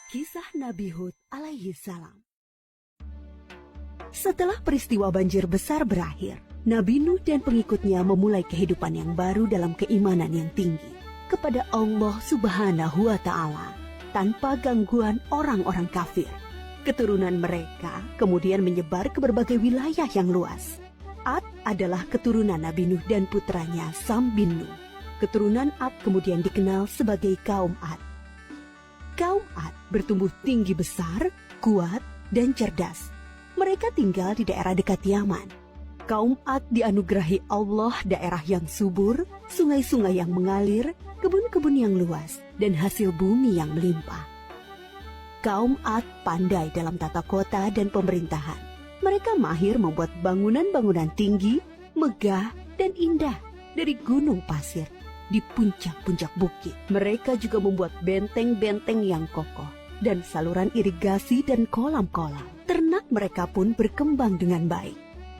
Kisah Nabi Hud alaihi salam. Setelah peristiwa banjir besar berakhir, Nabi Nuh dan pengikutnya memulai kehidupan yang baru dalam keimanan yang tinggi kepada Allah Subhanahu wa Ta'ala tanpa gangguan orang-orang kafir. Keturunan mereka kemudian menyebar ke berbagai wilayah yang luas. Ad adalah keturunan Nabi Nuh dan putranya Sam bin Nuh. Keturunan Ad kemudian dikenal sebagai kaum Ad. Kaum Ad bertumbuh tinggi besar, kuat, dan cerdas. Mereka tinggal di daerah dekat Yaman. Kaum Ad dianugerahi Allah daerah yang subur, sungai-sungai yang mengalir, kebun-kebun yang luas, dan hasil bumi yang melimpah. Kaum Ad pandai dalam tata kota dan pemerintahan. Mereka mahir membuat bangunan-bangunan tinggi, megah, dan indah dari gunung pasir di puncak-puncak bukit. Mereka juga membuat benteng-benteng yang kokoh dan saluran irigasi dan kolam-kolam. Ternak mereka pun berkembang dengan baik.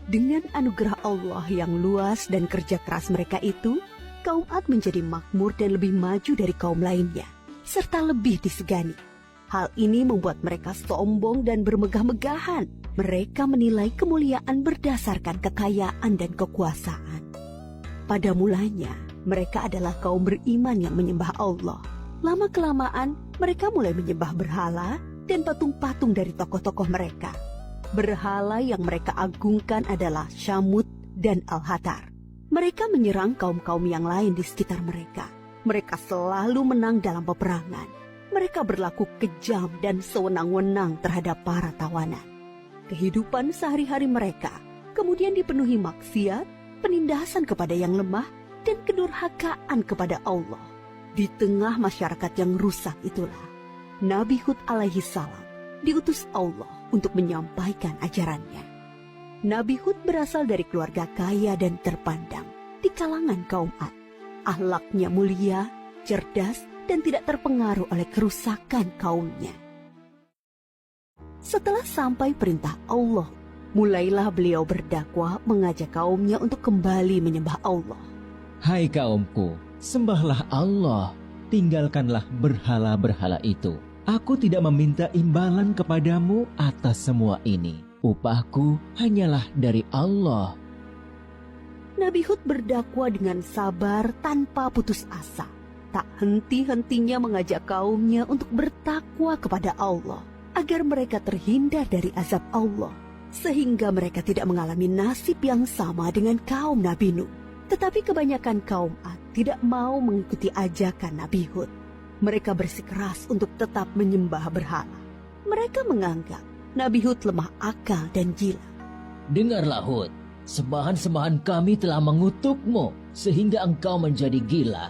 Dengan anugerah Allah yang luas dan kerja keras mereka itu, kaum Ad menjadi makmur dan lebih maju dari kaum lainnya, serta lebih disegani. Hal ini membuat mereka sombong dan bermegah-megahan. Mereka menilai kemuliaan berdasarkan kekayaan dan kekuasaan. Pada mulanya, mereka adalah kaum beriman yang menyembah Allah. Lama-kelamaan, mereka mulai menyembah berhala dan patung-patung dari tokoh-tokoh mereka. Berhala yang mereka agungkan adalah Syamut dan Al-Hatar. Mereka menyerang kaum-kaum yang lain di sekitar mereka. Mereka selalu menang dalam peperangan. Mereka berlaku kejam dan sewenang-wenang terhadap para tawanan. Kehidupan sehari-hari mereka kemudian dipenuhi maksiat, penindasan kepada yang lemah, dan kedurhakaan kepada Allah. Di tengah masyarakat yang rusak itulah, Nabi Hud alaihi salam diutus Allah untuk menyampaikan ajarannya. Nabi Hud berasal dari keluarga kaya dan terpandang di kalangan kaum Ad. Akhlaknya mulia, cerdas, dan tidak terpengaruh oleh kerusakan kaumnya. Setelah sampai perintah Allah, mulailah beliau berdakwah mengajak kaumnya untuk kembali menyembah Allah. Hai kaumku, sembahlah Allah, tinggalkanlah berhala-berhala itu. Aku tidak meminta imbalan kepadamu atas semua ini. Upahku hanyalah dari Allah. Nabi Hud berdakwah dengan sabar tanpa putus asa. Tak henti-hentinya mengajak kaumnya untuk bertakwa kepada Allah, agar mereka terhindar dari azab Allah, sehingga mereka tidak mengalami nasib yang sama dengan kaum Nabi Nuh. Tetapi kebanyakan kaum Ad tidak mau mengikuti ajakan Nabi Hud. Mereka bersikeras untuk tetap menyembah berhala. Mereka menganggap Nabi Hud lemah akal dan gila. Dengarlah Hud, sembahan-sembahan kami telah mengutukmu sehingga engkau menjadi gila.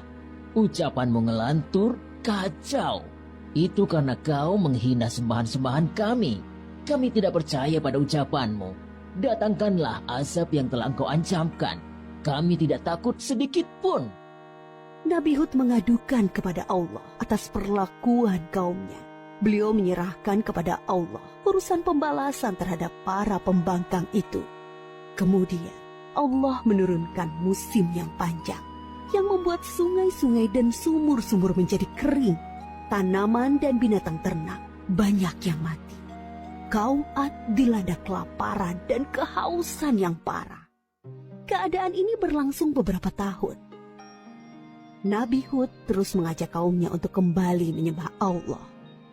Ucapanmu ngelantur, kacau. Itu karena kau menghina sembahan-sembahan kami. Kami tidak percaya pada ucapanmu. Datangkanlah azab yang telah engkau ancamkan. Kami tidak takut sedikit pun. Nabi Hud mengadukan kepada Allah atas perlakuan kaumnya. Beliau menyerahkan kepada Allah urusan pembalasan terhadap para pembangkang itu. Kemudian Allah menurunkan musim yang panjang, yang membuat sungai-sungai dan sumur-sumur menjadi kering. Tanaman dan binatang ternak banyak yang mati. Kaum Ad dilanda kelaparan dan kehausan yang parah. Keadaan ini berlangsung beberapa tahun. Nabi Hud terus mengajak kaumnya untuk kembali menyembah Allah.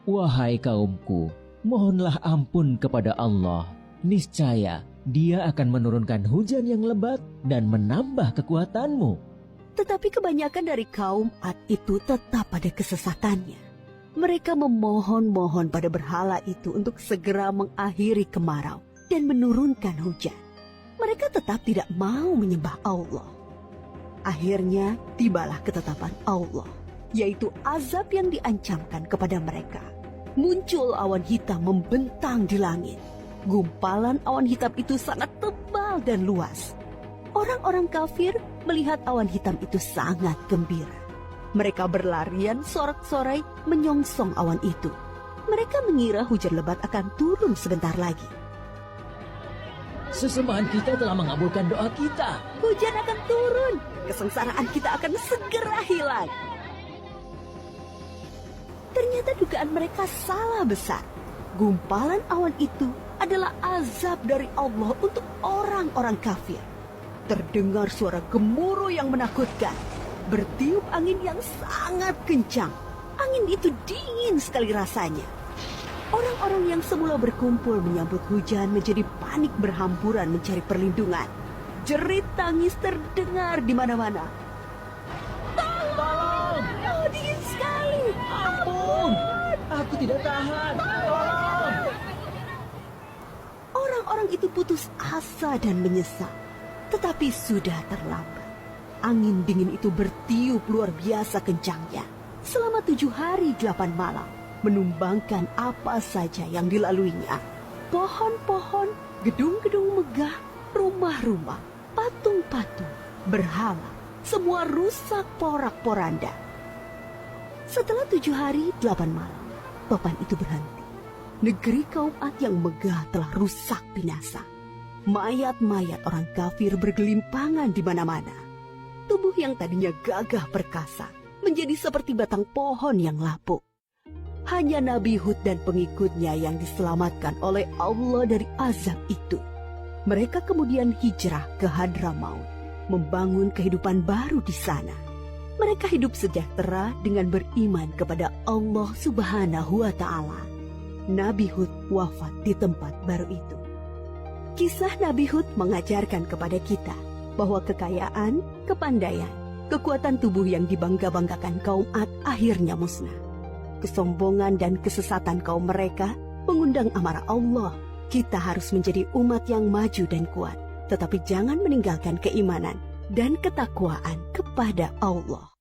Wahai kaumku, mohonlah ampun kepada Allah. Niscaya Dia akan menurunkan hujan yang lebat dan menambah kekuatanmu. Tetapi kebanyakan dari kaum Ad itu tetap pada kesesatannya. Mereka memohon-mohon pada berhala itu untuk segera mengakhiri kemarau dan menurunkan hujan. Mereka tetap tidak mau menyembah Allah. Akhirnya tibalah ketetapan Allah, yaitu azab yang diancamkan kepada mereka. Muncul awan hitam membentang di langit. Gumpalan awan hitam itu sangat tebal dan luas. Orang-orang kafir melihat awan hitam itu sangat gembira. Mereka berlarian sorak-sorai menyongsong awan itu. Mereka mengira hujan lebat akan turun sebentar lagi. Sesembahan kita telah mengabulkan doa kita. Hujan akan turun. Kesengsaraan kita akan segera hilang. Ternyata dugaan mereka salah besar. Gumpalan awan itu adalah azab dari Allah untuk orang-orang kafir. Terdengar suara gemuruh yang menakutkan. Bertiup angin yang sangat kencang. Angin itu dingin sekali rasanya. Orang-orang yang semula berkumpul menyambut hujan menjadi panik berhamburan mencari perlindungan. Jerit tangis terdengar di mana-mana. Tolong! Oh, dingin sekali. Ampun! Aku tidak tahan. Tolong! Orang-orang itu putus asa dan menyesal. Tetapi sudah terlambat. Angin dingin itu bertiup luar biasa kencangnya. Selama 7 hari 8 malam. Menumbangkan apa saja yang dilaluinya. Pohon-pohon, gedung-gedung megah, rumah-rumah, patung-patung, berhala. Semua rusak porak-poranda. Setelah 7 hari 8 malam, topan itu berhenti. Negeri kaum Ad yang megah telah rusak binasa. Mayat-mayat orang kafir bergelimpangan di mana-mana. Tubuh yang tadinya gagah perkasa menjadi seperti batang pohon yang lapuk. Hanya Nabi Hud dan pengikutnya yang diselamatkan oleh Allah dari azab itu. Mereka kemudian hijrah ke Hadramaut, membangun kehidupan baru di sana. Mereka hidup sejahtera dengan beriman kepada Allah Subhanahu wa Ta'ala. Nabi Hud wafat di tempat baru itu. Kisah Nabi Hud mengajarkan kepada kita bahwa kekayaan, kepandaian, kekuatan tubuh yang dibangga-banggakan kaum Ad akhirnya musnah. Kesombongan dan kesesatan kaum mereka mengundang amarah Allah. Kita harus menjadi umat yang maju dan kuat, tetapi jangan meninggalkan keimanan dan ketakwaan kepada Allah.